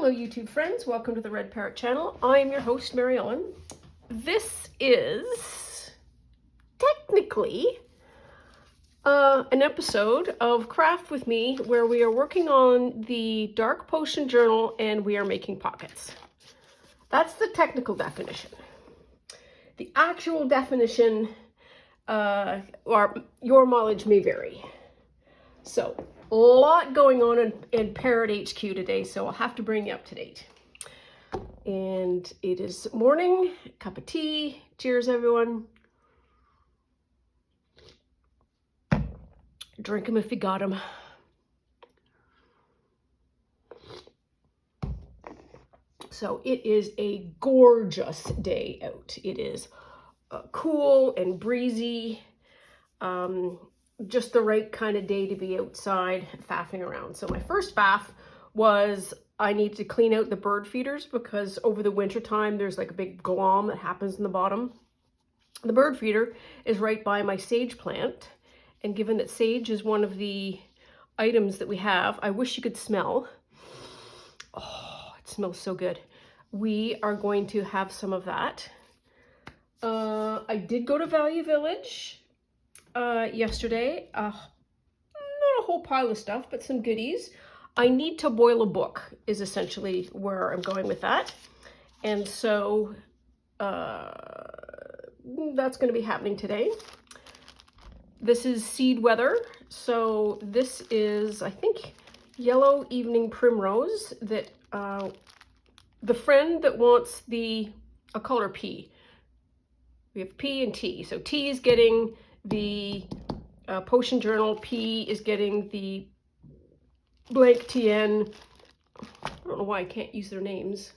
Hello YouTube friends, welcome to the Red Parrot channel. I am your host Mary Ellen. This is technically an episode of Craft with Me where we are working on the Dark Potion journal and we are making pockets. That's the technical definition. The actual definition, or your mileage may vary. So, a lot going on in Parrot HQ today, so I'll have to bring you up to date. And it is morning, cup of tea. Cheers, everyone. Drink them if you got them. So it is a gorgeous day out. It is cool and breezy. Just the right kind of day to be outside faffing around. So my first faff was I need to clean out the bird feeders because over the winter time there's like a big glom that happens in the bottom. The bird feeder is right by my sage plant, and given that sage is one of the items that we have, I wish you could smell. Oh, it smells so good. We are going to have some of that. I did go to Value Village yesterday. Not a whole pile of stuff, but some goodies. I need to boil a book is essentially where I'm going with that. And so that's going to be happening today. This is seed weather. So this is, I think, yellow evening primrose that the friend that wants I'll call her P. We have P and T. So T is getting the potion journal. P is getting the blank TN. I don't know why I can't use their names.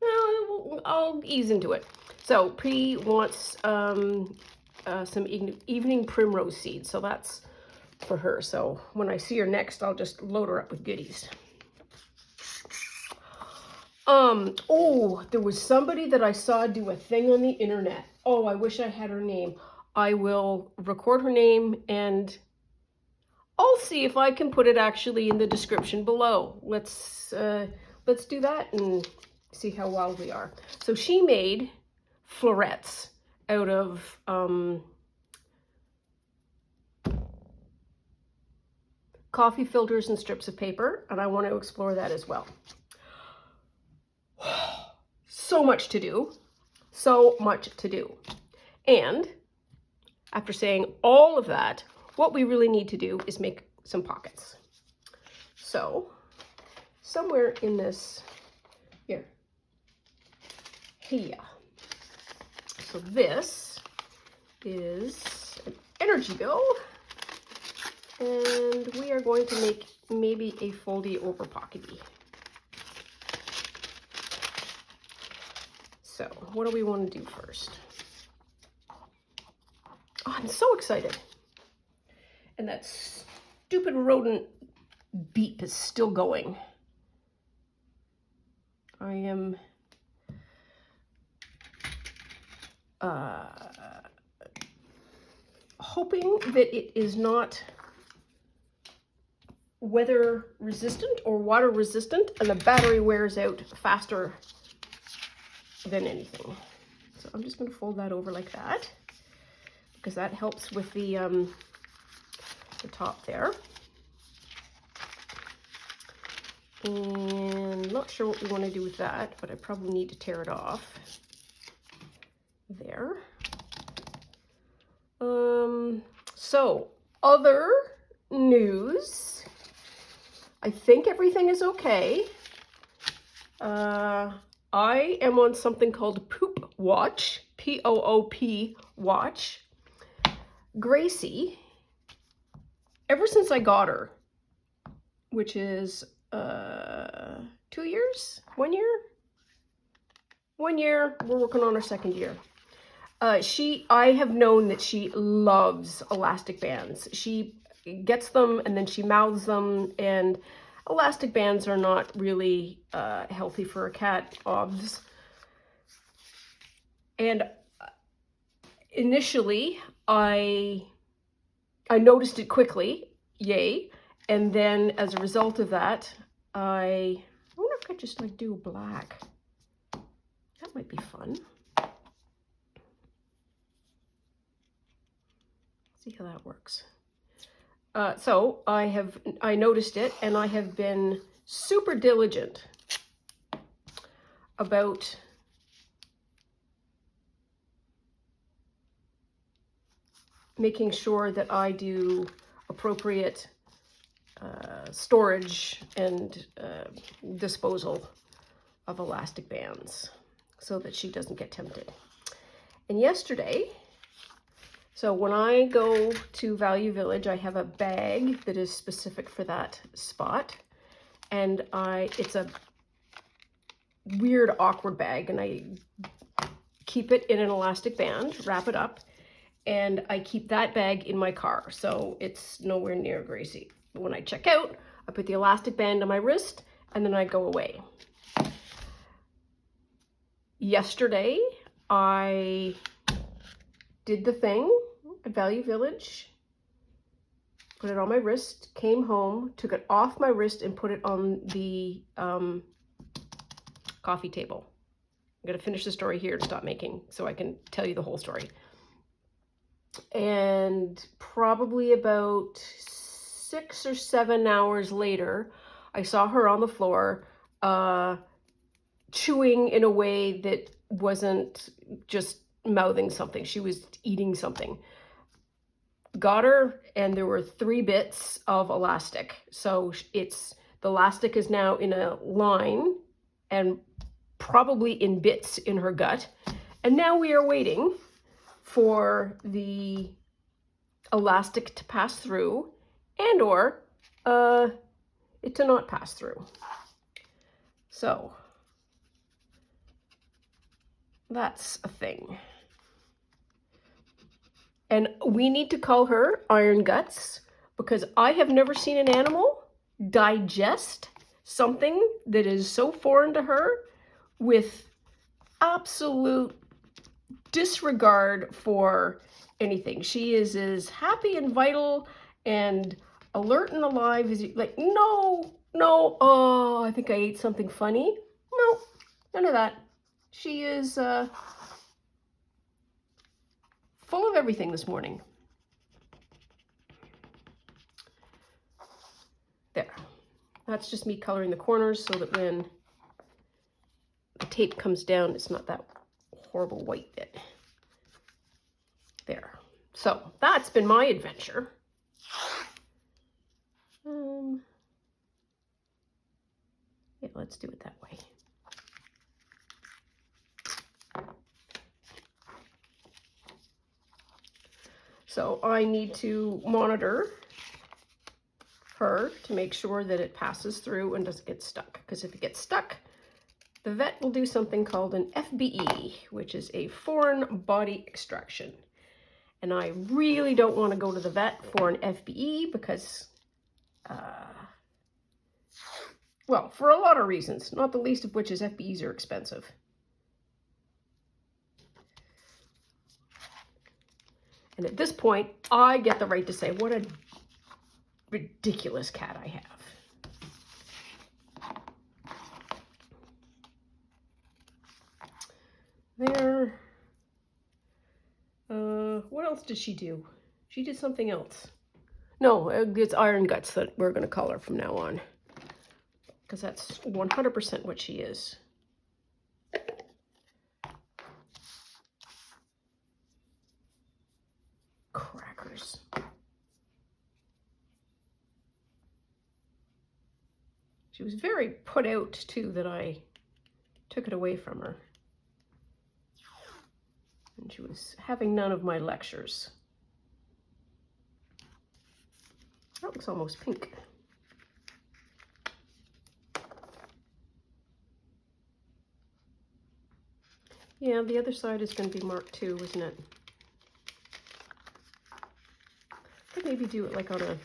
Well, I'll ease into it. So P wants some evening primrose seeds. So that's for her. So when I see her next, I'll just load her up with goodies. Oh, there was somebody that I saw do a thing on the internet. Oh, I wish I had her name. I will record her name and I'll see if I can put it actually in the description below. Let's do that and see how wild we are. So she made florets out of coffee filters and strips of paper, and I want to explore that as well. So much to do. So much to do. And after saying all of that, what we really need to do is make some pockets. So somewhere in this, here. So this is an energy bill. And we are going to make maybe a foldy over pockety. So what do we want to do first? Oh, I'm so excited. And that stupid rodent beep is still going. I am hoping that it is not weather resistant or water resistant and the battery wears out faster than anything. So I'm just going to fold that over like that because that helps with the top there. And not sure what we want to do with that, but I probably need to tear it off. There. So other news. I think everything is okay. I am on something called Poop Watch, P-O-O-P Watch. Gracie, ever since I got her, which is 2 years, 1 year? 1 year, we're working on our second year. I have known that she loves elastic bands. She gets them and then she mouths them, and elastic bands are not really healthy for a cat, obvs. And initially, I noticed it quickly, yay. And then as a result of that, I wonder if I could just like do black. That might be fun. See how that works. So I noticed it, and I have been super diligent about making sure that I do appropriate storage and disposal of elastic bands so that she doesn't get tempted. And yesterday, so when I go to Value Village, I have a bag that is specific for that spot, and it's a weird, awkward bag, and I keep it in an elastic band, wrap it up, and I keep that bag in my car, so it's nowhere near Gracie. When I check out, I put the elastic band on my wrist, and then I go away. Yesterday, I did the thing at Value Village, put it on my wrist, came home, took it off my wrist, and put it on the coffee table. I'm going to finish the story here to stop making so I can tell you the whole story. And probably about 6 or 7 hours later, I saw her on the floor chewing in a way that wasn't just mouthing something. She was eating something. Got her, and there were 3 bits of elastic. So the elastic is now in a line and probably in bits in her gut. And now we are waiting for the elastic to pass through and or it to not pass through. So that's a thing. And we need to call her Iron Guts, because I have never seen an animal digest something that is so foreign to her with absolute disregard for anything. She is as happy and vital and alert and alive as you, like, no, oh, I think I ate something funny. No, none of that. She is full of everything this morning. There. That's just me coloring the corners so that when the tape comes down, it's not that horrible white bit. There. So that's been my adventure. Yeah, let's do it that way. So I need to monitor her to make sure that it passes through and doesn't get stuck. Because if it gets stuck, the vet will do something called an FBE, which is a foreign body extraction. And I really don't want to go to the vet for an FBE because, well, for a lot of reasons, not the least of which is FBEs are expensive. And at this point, I get the right to say, what a ridiculous cat I have. There. What else did she do? She did something else. No, it's Iron Guts that we're going to call her from now on. Because that's 100% what she is. Crackers. She was very put out, too, that I took it away from her. And she was having none of my lectures. That looks almost pink. Yeah, the other side is going to be marked too, isn't it? I could maybe do it like on an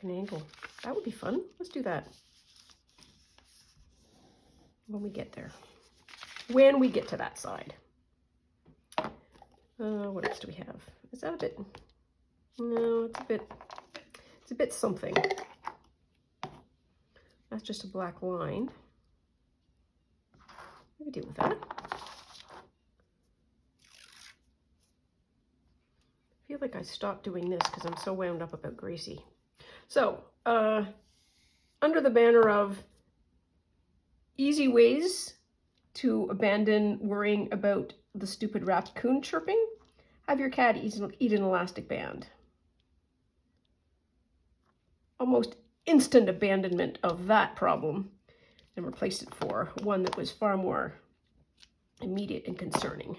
angle. That would be fun. Let's do that when we get there. When we get to that side. What else do we have? Is that a bit? No, it's a bit something. That's just a black line. I can deal with that. I feel like I stopped doing this because I'm so wound up about Gracie. So, under the banner of easy ways to abandon worrying about the stupid raccoon chirping, have your cat eat an elastic band. Almost instant abandonment of that problem and replaced it for one that was far more immediate and concerning.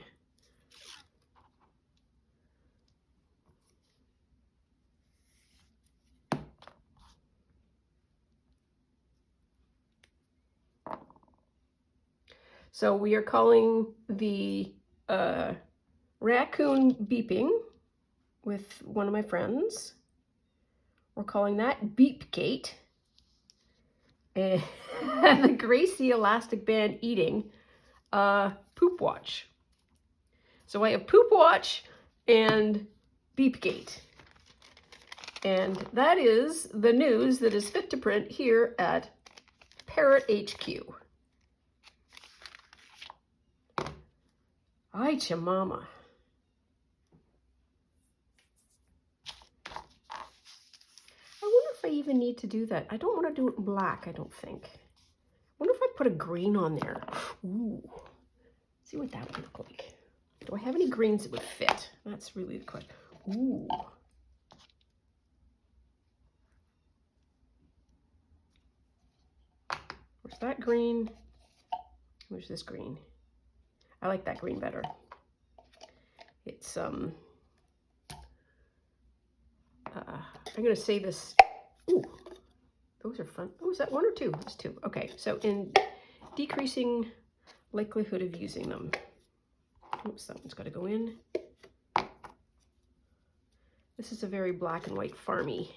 So we are calling the raccoon beeping with one of my friends. We're calling that Beepgate. And the Gracie elastic band eating Poop Watch. So I have Poop Watch and Beepgate. And that is the news that is fit to print here at Parrot HQ. Ay, chamama. I wonder if I even need to do that. I don't want to do it in black, I don't think. I wonder if I put a green on there. Ooh. See what that would look like. Do I have any greens that would fit? That's really the question. Ooh. Where's that green? Where's this green? I like that green better. It's I'm gonna say this. Ooh, those are fun. Oh, is that one or two? It's two. Okay, so in decreasing likelihood of using them. Oops, that one's got to go in. This is a very black and white farmy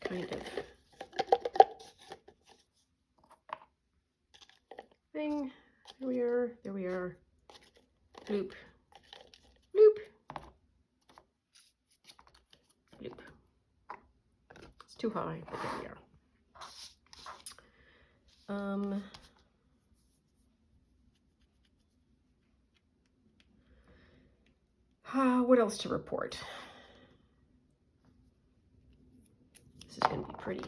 kind of thing. There we are. There we are. Bloop. Bloop. Bloop. It's too high, but there we are. What else to report? This is going to be pretty.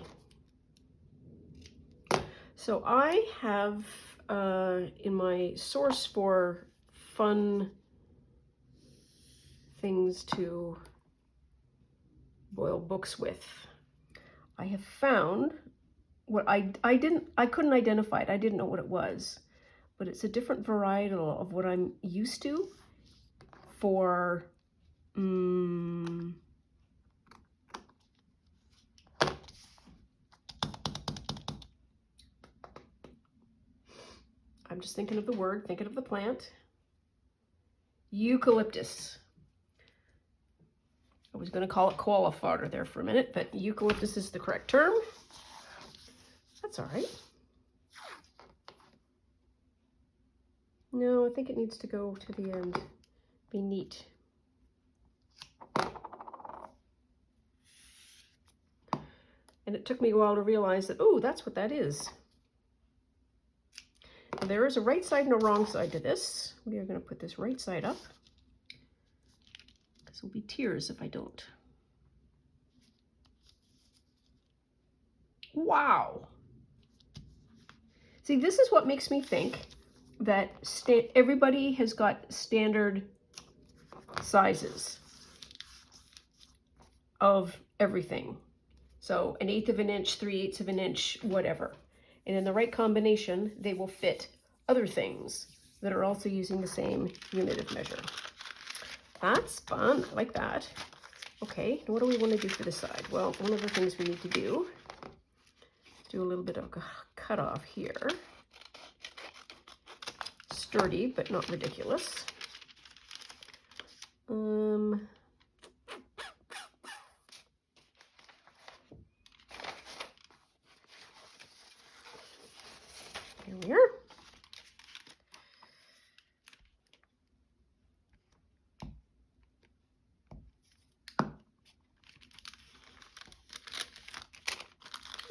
So I have in my source for fun things to boil books with, I have found what I couldn't identify it. I didn't know what it was, but it's a different varietal of what I'm used to for I'm just thinking of the word, thinking of the plant. Eucalyptus. I was going to call it koala fodder there for a minute, but eucalyptus is the correct term. That's all right. No, I think it needs to go to the end. Be neat. And it took me a while to realize that, oh, that's what that is. There is a right side and a wrong side to this. We are going to put this right side up. This will be tears if I don't. Wow. See, this is what makes me think that everybody has got standard sizes of everything. So 1/8 of an inch, 3/8 of an inch, whatever. And in the right combination, they will fit other things that are also using the same unit of measure. That's fun. I like that. Okay, what do we want to do for the side? Well, one of the things we need to do is do a little bit of a cut off here. Sturdy, but not ridiculous. Here we are.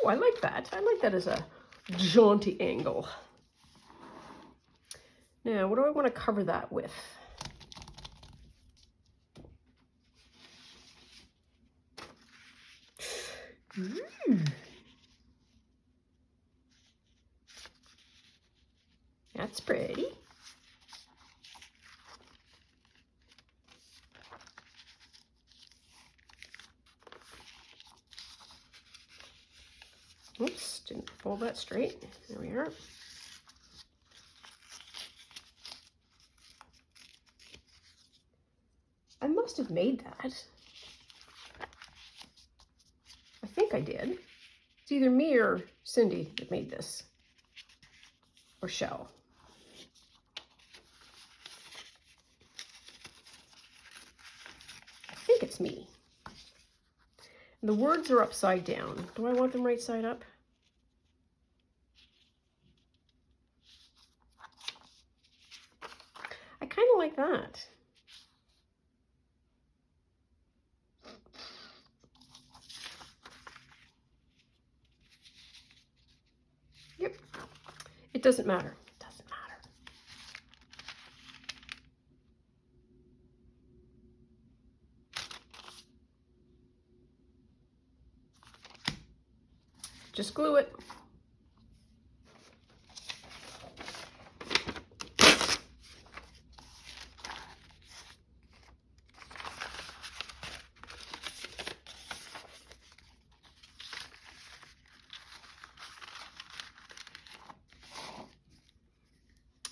Oh, I like that. I like that as a jaunty angle. Now, what do I want to cover that with? That's pretty. Oops, didn't fold that straight. There we are. I must have made that. I think I did. It's either me or Cindy that made this. Or Shell. I think it's me. And the words are upside down. Do I want them right side up? I kind of like that. Yep. It doesn't matter. It doesn't matter. Just glue it.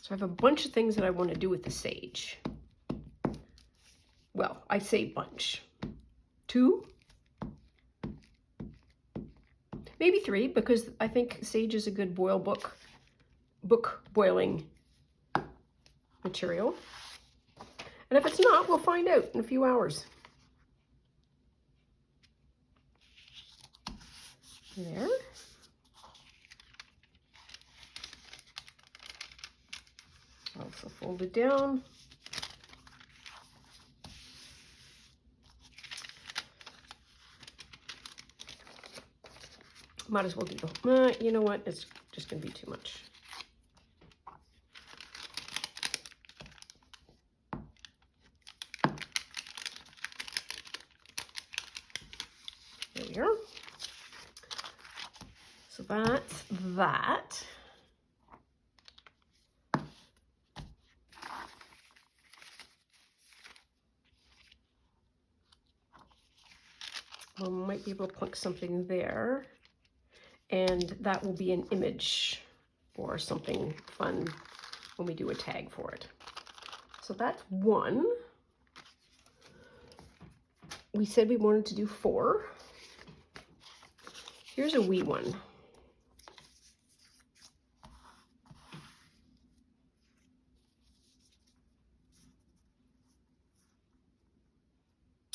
So I have a bunch of things that I want to do with the sage. Well, I say bunch. 2, maybe 3, because I think sage is a good book boiling material. And if it's not, we'll find out in a few hours. There. Also fold it down. Might as well do the, you know what, it's just gonna be too much. There we are. So that's that. We might be able to plunk something there, and that will be an image or something fun when we do a tag for it. So that's 1. We said we wanted to do 4. Here's a wee one.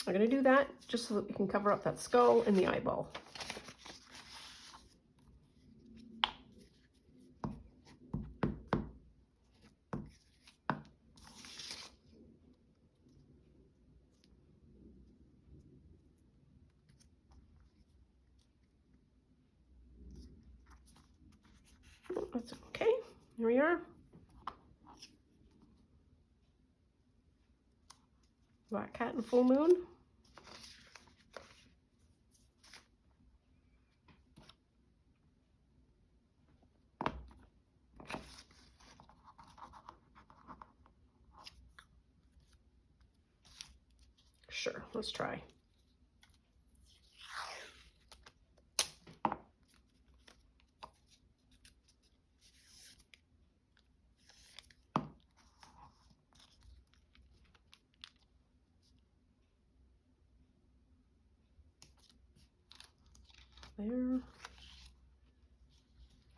I'm going to do that just so that we can cover up that skull and the eyeball. Oh, that's okay. Here we are. Black cat and full moon. Sure, let's try. There.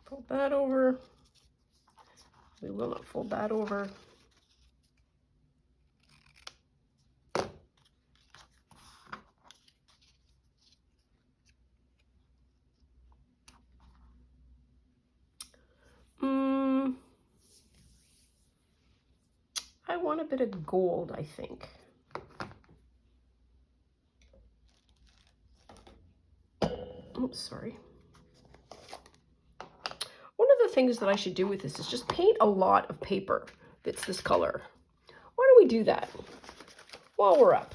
Fold that over. We will not fold that over. I want a bit of gold, I think. Oops, sorry. the things that I should do with this is just paint a lot of paper that's this color. Why don't we do that while we're up?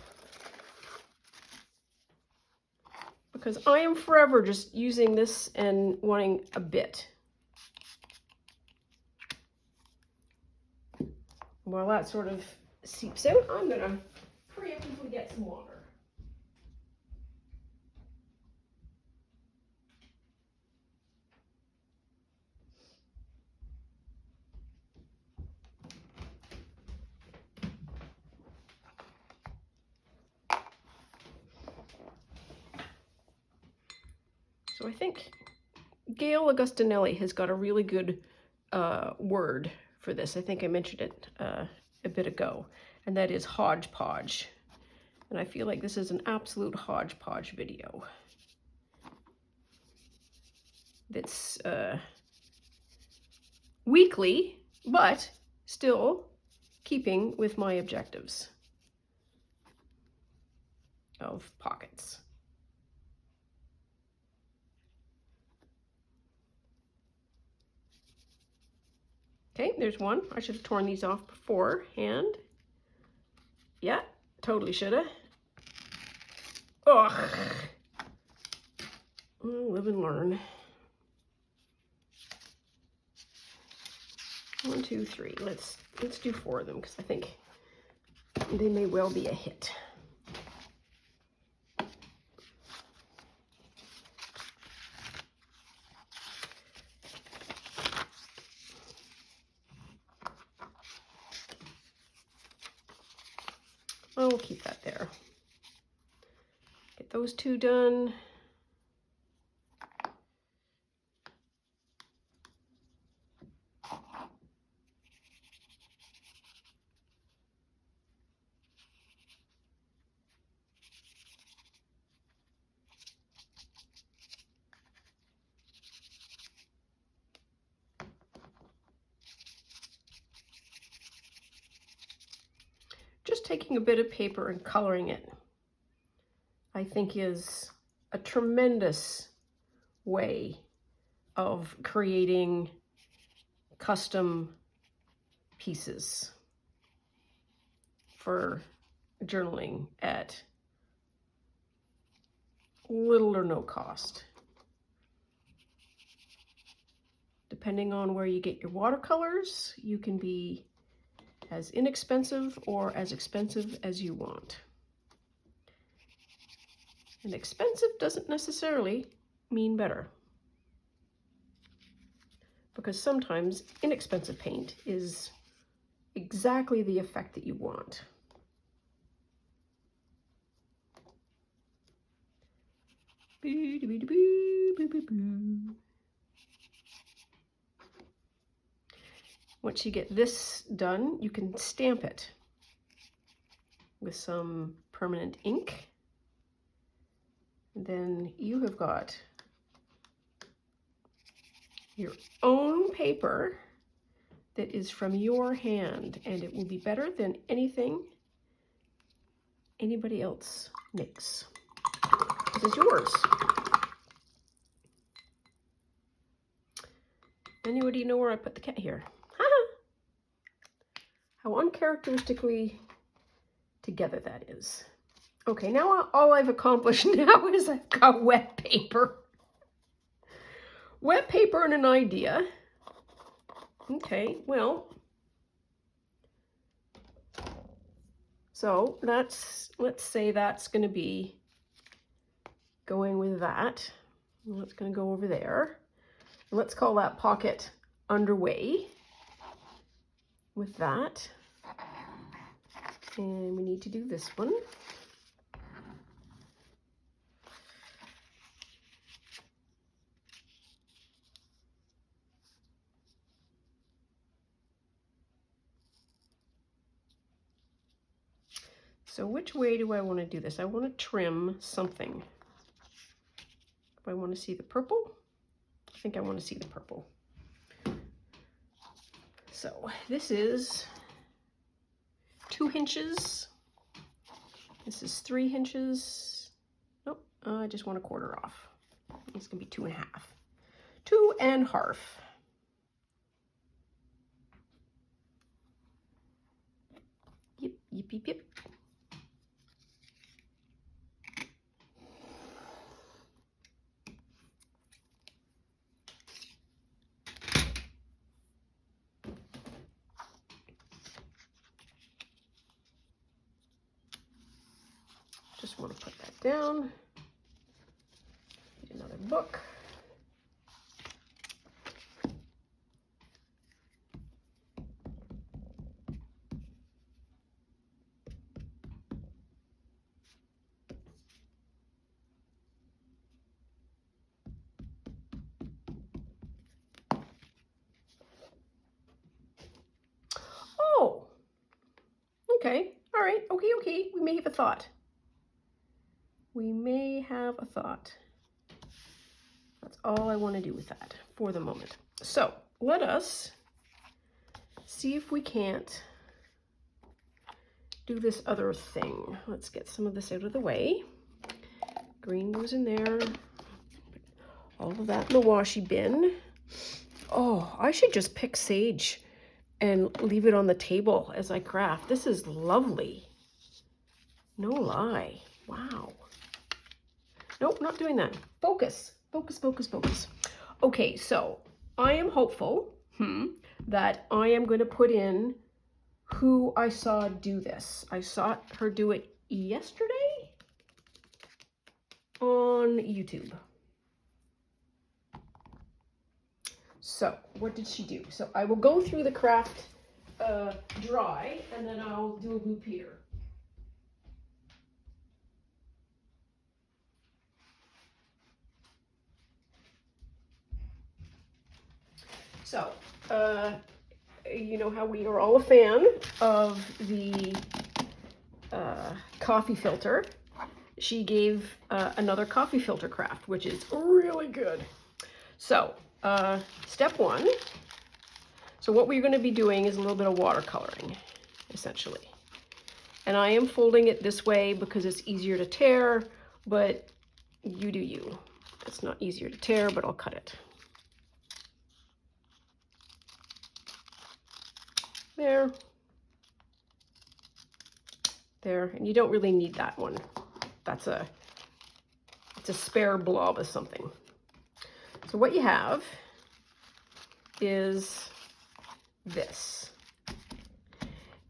Because I am forever just using this and wanting a bit. While that sort of seeps out, I'm going to preemptively get some water. So I think Gail Augustinelli has got a really good word for this. I think I mentioned it a bit ago, and that is hodgepodge. And I feel like this is an absolute hodgepodge video. That's weekly, but still keeping with my objectives of pockets. Okay, there's one. I should have torn these off beforehand. Yeah, totally should have. Ugh. Live and learn. 1, 2, 3. Let's do 4 of them because I think they may well be a hit. I'll keep that there. Get those 2 done. Just taking a bit of paper and coloring it, I think, is a tremendous way of creating custom pieces for journaling at little or no cost. Depending on where you get your watercolors, you can be as inexpensive or as expensive as you want. And expensive doesn't necessarily mean better, because sometimes inexpensive paint is exactly the effect that you want. Once you get this done, you can stamp it with some permanent ink. And then you have got your own paper that is from your hand, and it will be better than anything anybody else makes. This is yours. Anybody know where I put the cat here? How uncharacteristically together that is. Okay, now all I've accomplished now is I've got wet paper. Wet paper and an idea. Okay, well, so let's say that's going to be going with that. That's going to go over there. And let's call that pocket underway with that. And we need to do this one. So which way do I want to do this? I want to trim something. Do I want to see the purple? I think I want to see the purple. So this is 2 inches. This is 3 inches. Nope, I just want 1/4 off. It's gonna be 2 1/2. 2 1/2. Yip, yip, yip. Just want to put that down. Need another book. Oh, okay. All right. Okay, okay. We may have a thought. We may have a thought. That's all I want to do with that for the moment. So let us see if we can't do this other thing. Let's get some of this out of the way. Green goes in there. All of that in the washi bin. Oh, I should just pick sage and leave it on the table as I craft. This is lovely. No lie. Wow. Nope, not doing that. Focus. Focus, focus, focus. Okay, so I am hopeful that I am going to put in who I saw do this. I saw her do it yesterday on YouTube. So what did she do? So I will go through the craft dry, and then I'll do a blue Peter. So, you know how we are all a fan of the coffee filter. She gave another coffee filter craft, which is really good. So, step one. So what we're going to be doing is a little bit of watercoloring, essentially. And I am folding it this way because it's easier to tear, but you do you. It's not easier to tear, but I'll cut it. There. There. And you don't really need that one. It's a spare blob of something. So what you have is this.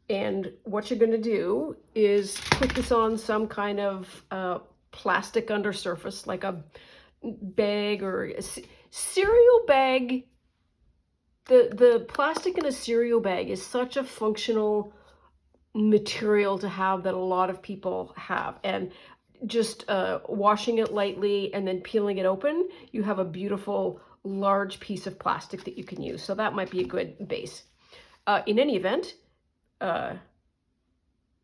And what you're going to do is put this on some kind of plastic undersurface, like a bag or a cereal bag. The plastic in a cereal bag is such a functional material to have that a lot of people have. And just washing it lightly and then peeling it open, you have a beautiful large piece of plastic that you can use. So that might be a good base. In any event,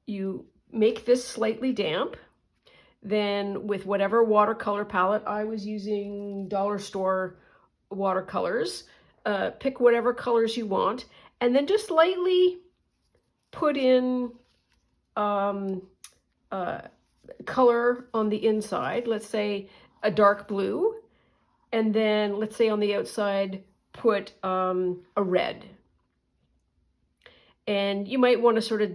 you make this slightly damp. Then with whatever watercolor palette, I was using dollar store watercolors. Pick whatever colors you want, and then just lightly put in color on the inside, let's say a dark blue, and then let's say on the outside put a red. And you might want to sort of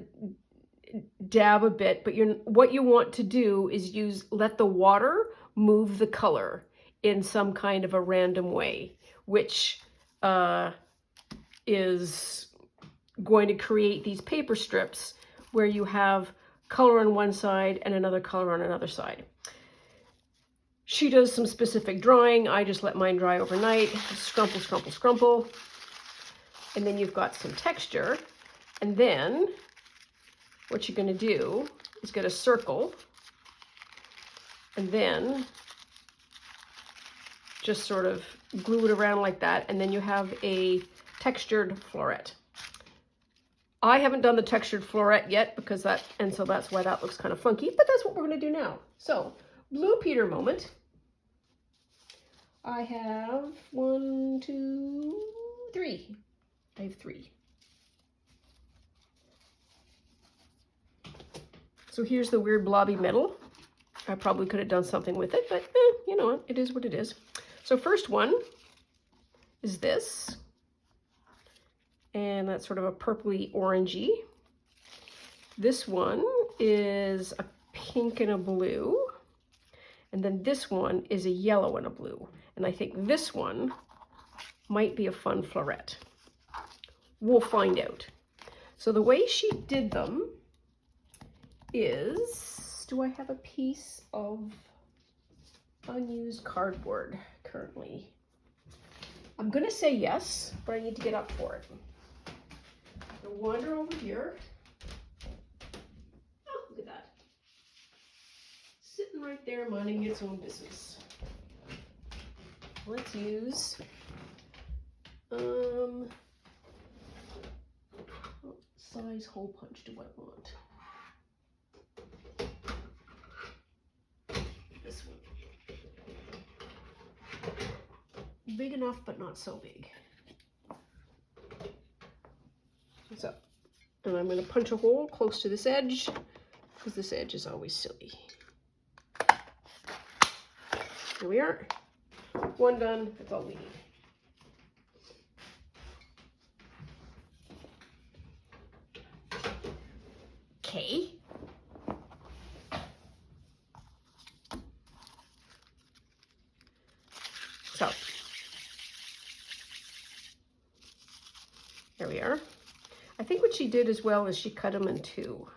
dab a bit, but what you want to do is let the water move the color in some kind of a random way, which is going to create these paper strips where you have color on one side and another color on another side. She does some specific drawing. I just let mine dry overnight. Scrumple, scrumple, scrumple. And then you've got some texture. And then what you're going to do is get a circle and then just sort of glue it around like that, and then you have a textured floret. I haven't done the textured floret yet because so that's why that looks kind of funky, but that's what we're going to do now. So, blue Peter moment. I have 1, 2, 3. I have 3. So here's the weird blobby metal. I probably could have done something with it, but you know what? It is what it is. So first one is this, and that's sort of a purpley orangey. This one is a pink and a blue. And then this one is a yellow and a blue. And I think this one might be a fun floret. We'll find out. So the way she did them is, do I have a piece of unused cardboard currently? I'm gonna say yes, but I need to get up for it. So wander over here. Oh, look at that. Sitting right there minding its own business. Let's use what size hole punch do I want? This one. Big enough, but not so big. So, and I'm going to punch a hole close to this edge, because this edge is always silly. Here we are. One done. That's all we need. Okay. So, there we are. I think what she did as well is she cut them in two,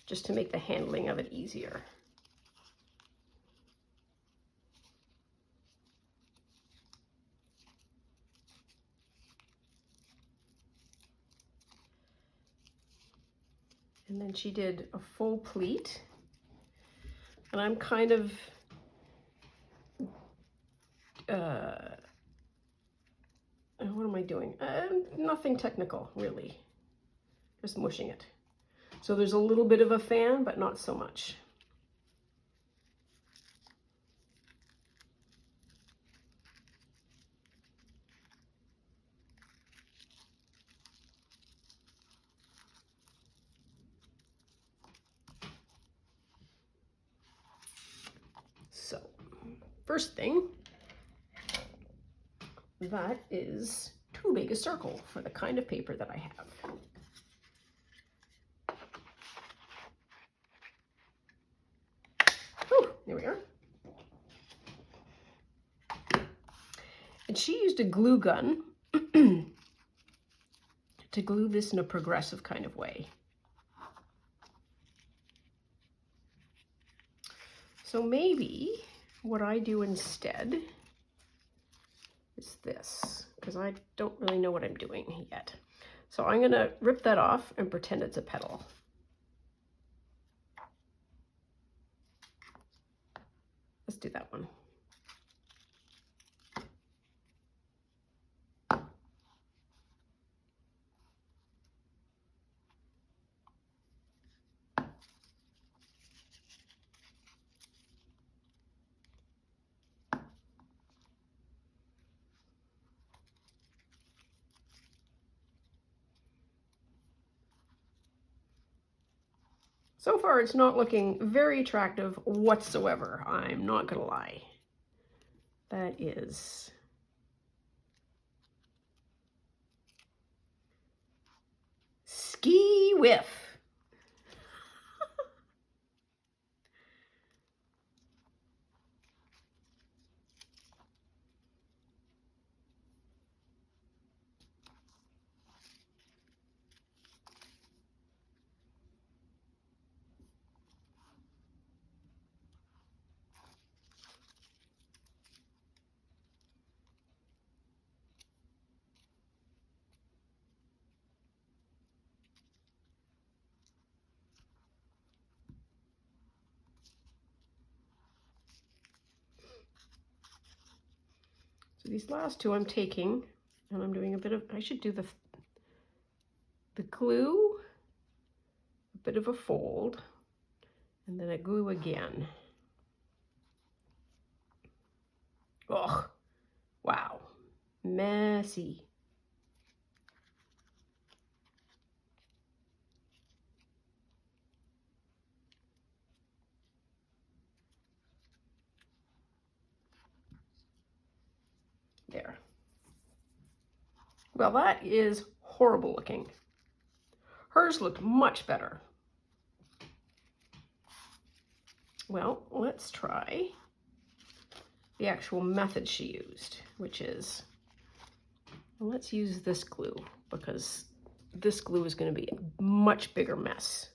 just to make the handling of it easier. And then she did a full pleat. And I'm kind of what am I doing? Nothing technical, really. Just mushing it. So there's a little bit of a fan, but not so much. So, first thing, that is too big a circle for the kind of paper that I have. Oh, there we are. And she used a glue gun to glue this in a progressive kind of way. So maybe what I do instead is this, because I don't really know what I'm doing yet. So I'm going to rip that off and pretend it's a petal. Let's do that one. So far, it's not looking very attractive whatsoever. I'm not gonna lie. That is ski whiff. So these last two I'm taking, and I'm doing a bit of, I should do the glue, a bit of a fold, and then I glue again. Oh, wow, messy. There. Well, that is horrible looking. Hers looked much better. well, let's try the actual method she used, which is, well, let's use this glue because this glue is going to be a much bigger mess.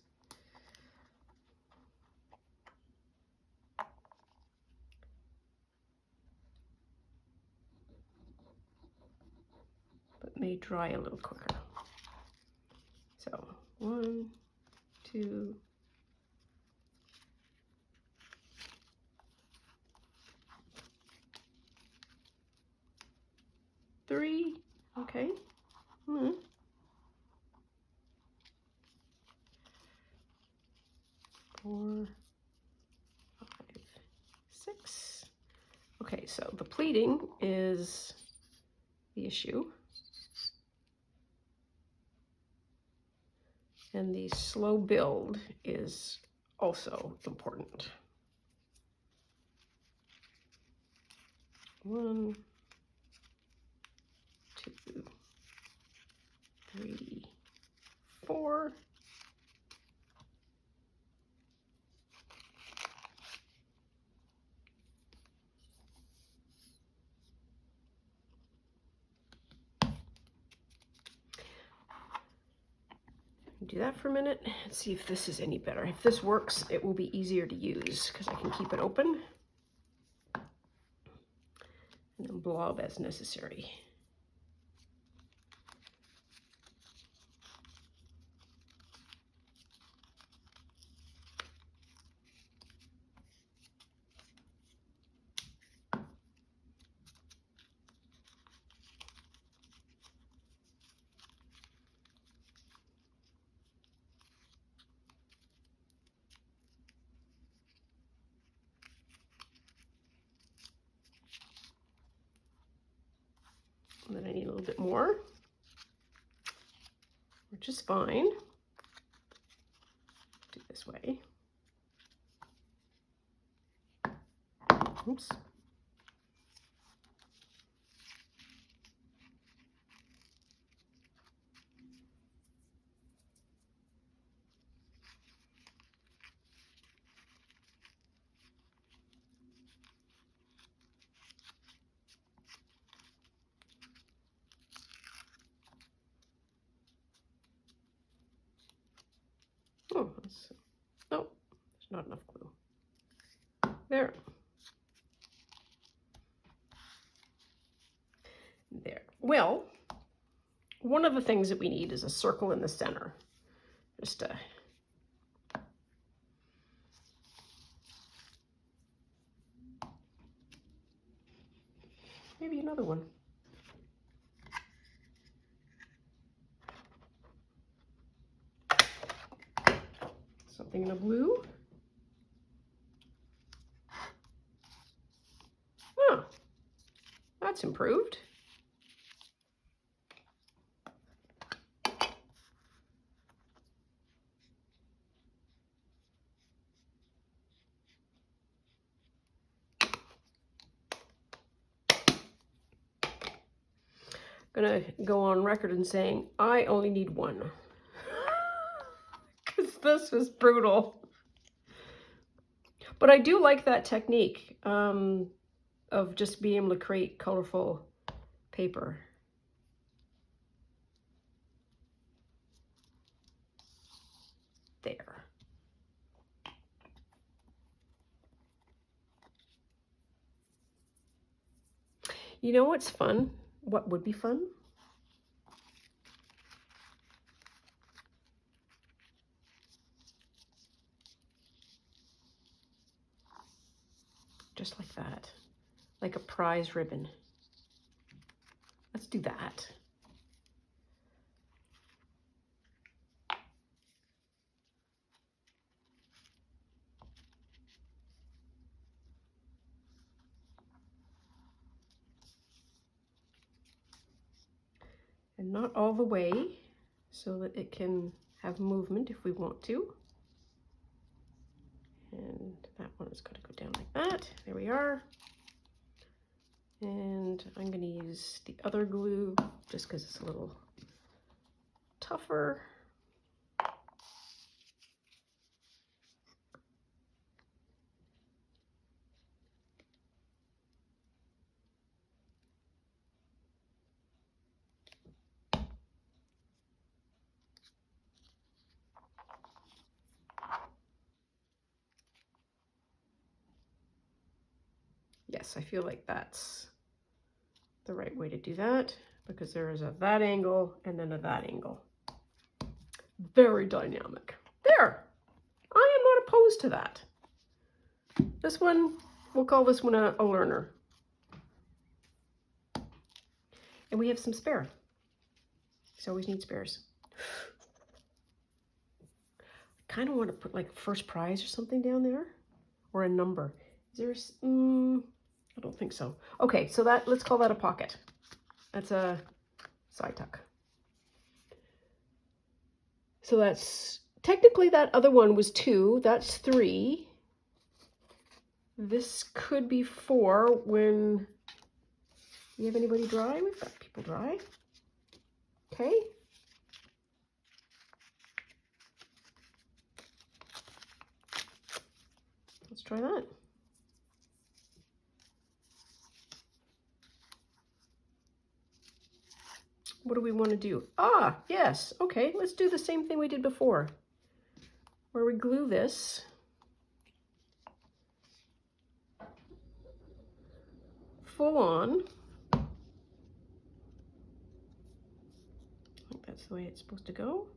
But may dry a little quicker. So 1, 2, 3, okay. 4, 5, 6. Okay, so the pleating is the issue. And the slow build is also important. 1, 2, 3, 4. Do that for a minute and see if this is any better. If this works, it will be easier to use because I can keep it open and then blob as necessary. And then I need a little bit more, which is fine. Do it this way. Oops. Oh, no, there's not enough glue. There. There. Well, one of the things that we need is a circle in the center. Just maybe another one. Something in a blue. Oh, that's improved. Gonna go on record and saying I only need one because this was brutal. But I do like that technique of just being able to create colorful paper. There. You know what's fun? What would be fun? Just like that. Like a prize ribbon. Let's do that. And not all the way, so that it can have movement if we want to. And that one is going to go down like that. There we are. And I'm going to use the other glue just because it's a little tougher. Yes, I feel like that's the right way to do that, because there is a that angle and then a that angle. Very dynamic. There. I am not opposed to that. This one, we'll call this one a learner. And we have some spare. So always need spares. I kind of want to put like first prize or something down there, or a number. Is there I don't think so. Okay, so that, let's call that a pocket. That's a side tuck. So that's, technically that other one was 2, that's 3. This could be 4 when, you have anybody dry? We've got people dry. Okay. Let's try that. What do we want to do? Ah, yes. Okay, let's do the same thing we did before, where we glue this full on. I think that's the way it's supposed to go.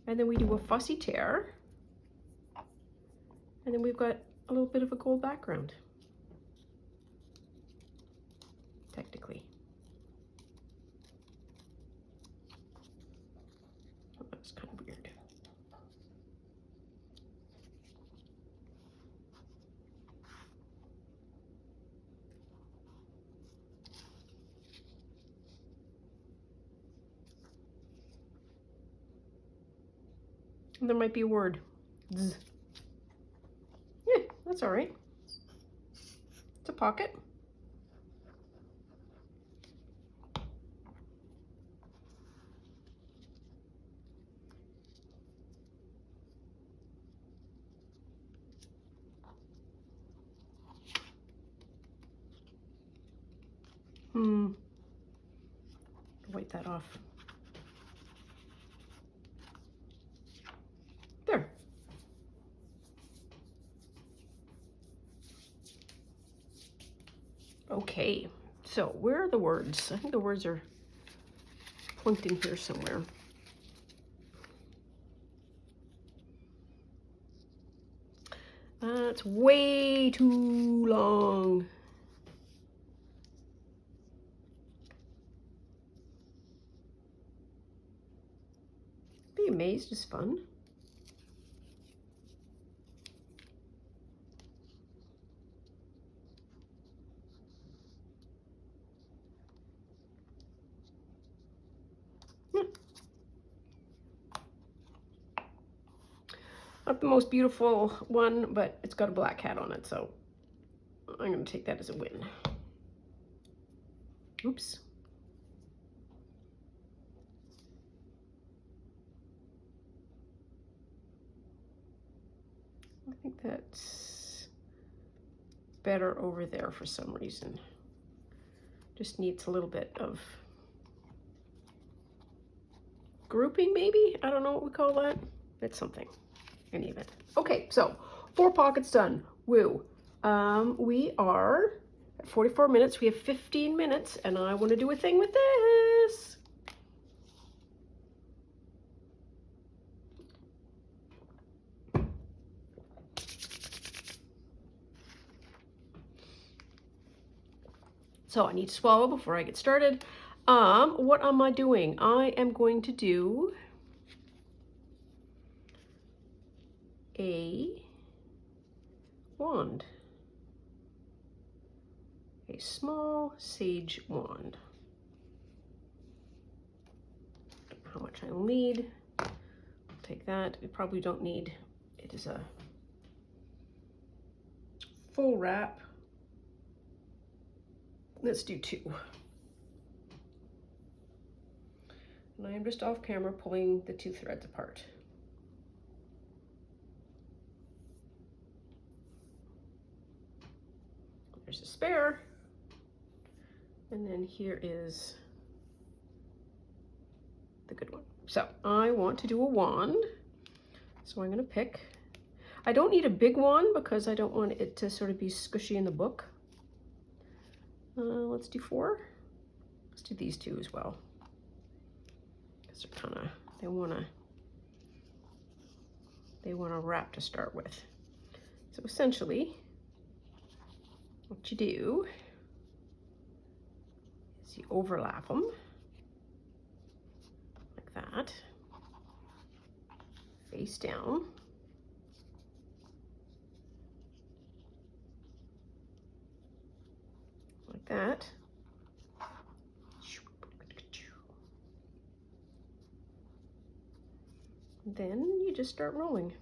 And then we do a fussy tear. And then we've got a little bit of a gold background, technically. Oh, that's kind of weird. And there might be a word. Zzz. Yeah, that's all right. It's a pocket. Wipe that off. There. Okay, so where are the words? I think the words are plunked in here somewhere. That's way too long. Be amazed is fun. Not the most beautiful one, but it's got a black hat on it, so I'm going to take that as a win. Oops. I think that's better over there for some reason. Just needs a little bit of grouping, maybe? I don't know what we call that. It's something. Any of it. Okay, so 4 pockets done. Woo. We are at 44 minutes. We have 15 minutes, and I want to do a thing with this. So I need to swallow before I get started. What am I doing? I am going to do a wand, a small sage wand. Don't know how much I'll need. I'll take that. We probably don't need, it is a full wrap. Let's do 2. And I am just off camera pulling the 2 threads apart. There's a spare. And then here is the good one. So I want to do a wand. So I'm going to pick. I don't need a big one because I don't want it to sort of be squishy in the book. Let's do 4. Let's do these 2 as well. Because they're kind of, they want to wrap to start with. So essentially, what you do is you overlap them like that, face down. Like that. Then you just start rolling.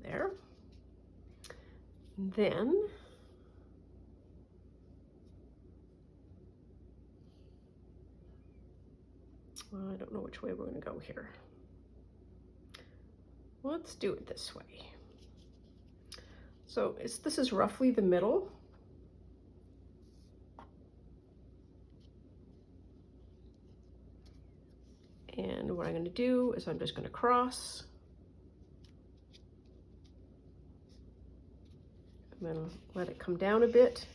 There. Then I don't know which way we're going to go here. Let's do it this way. So this is roughly the middle. And what I'm going to do is I'm just going to cross. I'm going to let it come down a bit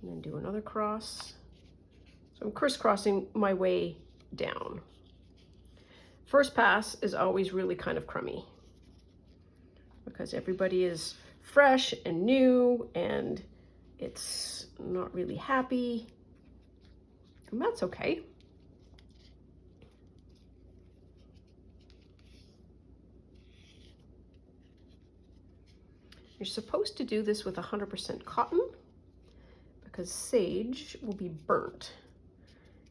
and then do another cross. So I'm crisscrossing my way down. First pass is always really kind of crummy because everybody is fresh and new and it's not really happy, and that's okay. You're supposed to do this with 100% cotton because sage will be burnt.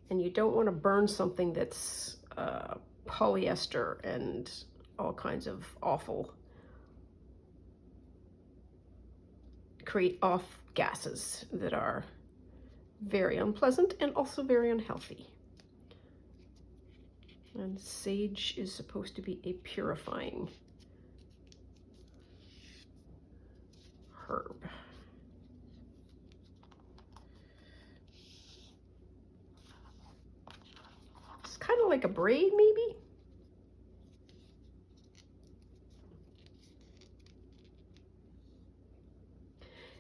And you don't want to burn something that's polyester and all kinds of awful, create off gases that are very unpleasant and also very unhealthy. And sage is supposed to be a purifying herb. It's kind of like a braid, maybe.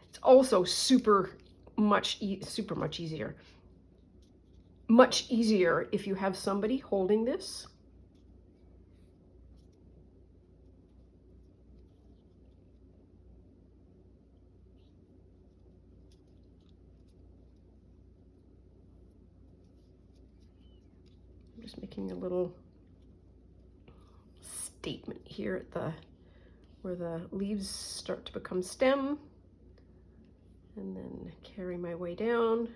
It's also super much easier. Much easier if you have somebody holding this. Just making a little statement here at the where the leaves start to become stem, and then carry my way down,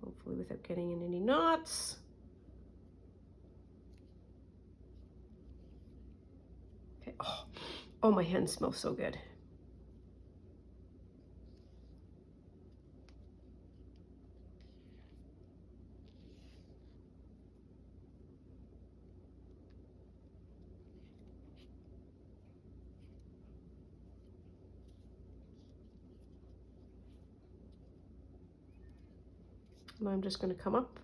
hopefully without getting in any knots. Okay. Oh, my hands smell so good. And I'm just going to come up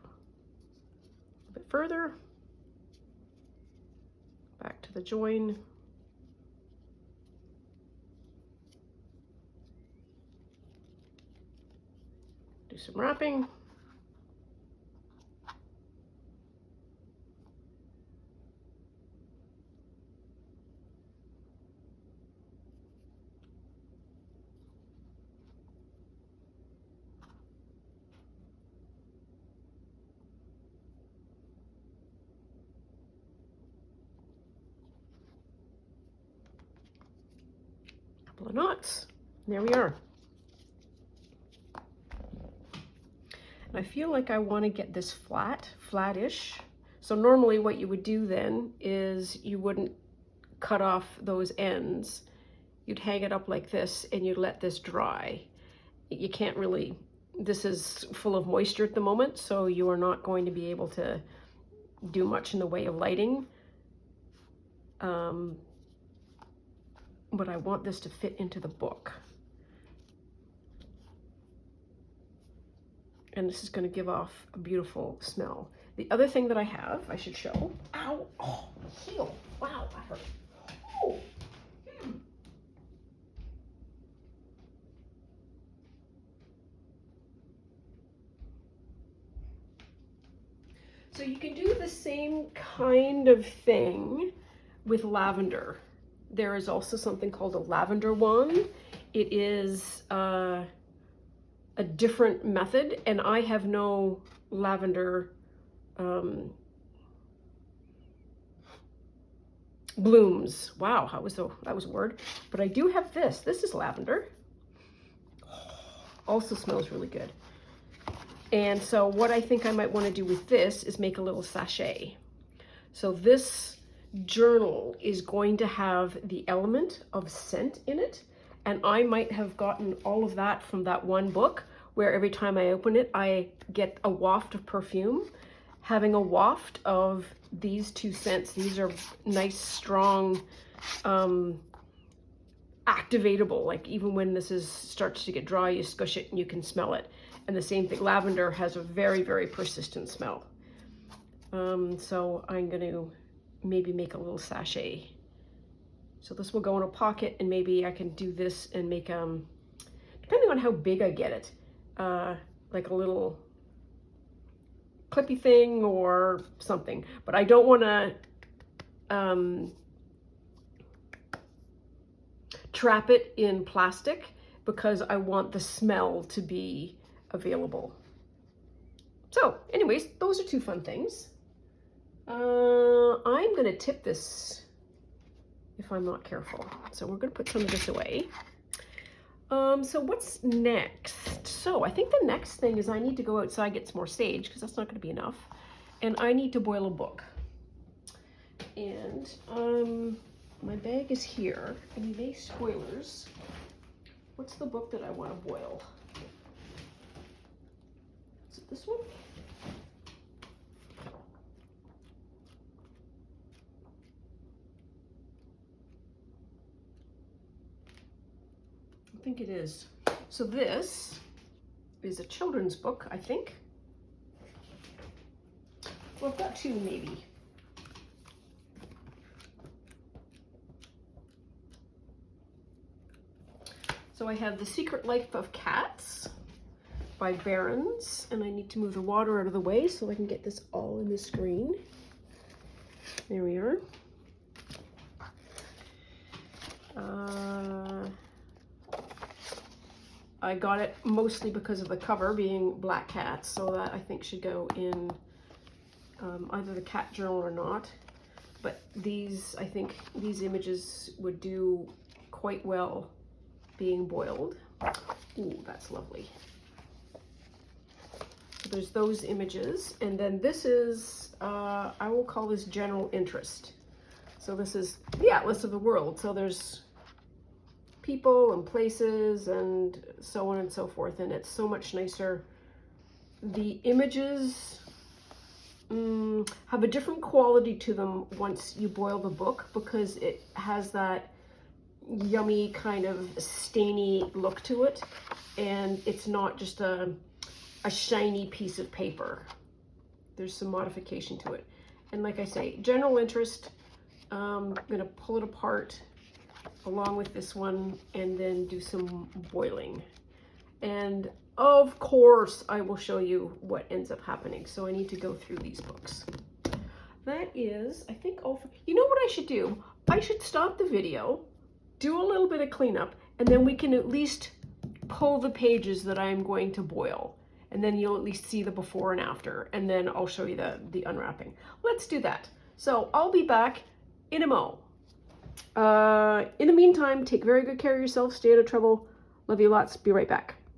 a bit further, back to the join. Do some wrapping. Couple of knots. And there we are. And I feel like I want to get this flattish. So normally what you would do then is you wouldn't cut off those ends. You'd hang it up like this and you'd let this dry. You can't really, this is full of moisture at the moment, so you are not going to be able to do much in the way of lighting. but I want this to fit into the book. And this is going to give off a beautiful smell. The other thing that I have, I should show. Ow! Oh, heel! Wow, that hurt. Oh. So you can do the same kind of thing with lavender. There is also something called a lavender wand. It is a different method, and I have no lavender blooms. Wow, that was a word. But I do have this. This is lavender. Also smells really good. And so what I think I might want to do with this is make a little sachet. So this journal is going to have the element of scent in it. And I might have gotten all of that from that one book where every time I open it, I get a waft of perfume. Having a waft of these two scents, these are nice, strong, activatable. Like even when this starts to get dry, you squish it and you can smell it. And the same thing, lavender has a very, very persistent smell. So I'm going to maybe make a little sachet. So this will go in a pocket, and maybe I can do this and make, depending on how big I get it, like a little clippy thing or something. But I don't want to trap it in plastic because I want the smell to be available. So anyways, those are two fun things. I'm going to tip this if I'm not careful. So we're going to put some of this away. So what's next? So I think the next thing is I need to go outside, get some more sage, because that's not going to be enough. And I need to boil a book. And my bag is here. And you may spoilers. What's the book that I want to boil? Is it this one? I think it is. So this is a children's book, I think. Well, I've got two maybe. So I have The Secret Life of Cats by Barron's, and I need to move the water out of the way so I can get this all in the screen. There we are. I got it mostly because of the cover being black cats, so that I think should go in either the cat journal or not. But these, I think these images would do quite well being boiled. Ooh, that's lovely. So there's those images, and then this is, I will call this general interest. So this is the Atlas of the World. So there's people and places and so on and so forth, and it's so much nicer. The images have a different quality to them once you boil the book, because it has that yummy kind of stainy look to it, and it's not just a shiny piece of paper. There's some modification to it. And like I say, general interest. I'm gonna pull it apart along with this one and then do some boiling. And of course, I will show you what ends up happening. So I need to go through these books. That is, I think, all. You know what I should do? I should stop the video, do a little bit of cleanup, and then we can at least pull the pages that I'm going to boil. And then you'll at least see the before and after. And then I'll show you the unwrapping. Let's do that. So I'll be back in a mo. In the meantime, take very good care of yourself. Stay out of trouble. Love you lots. Be right back.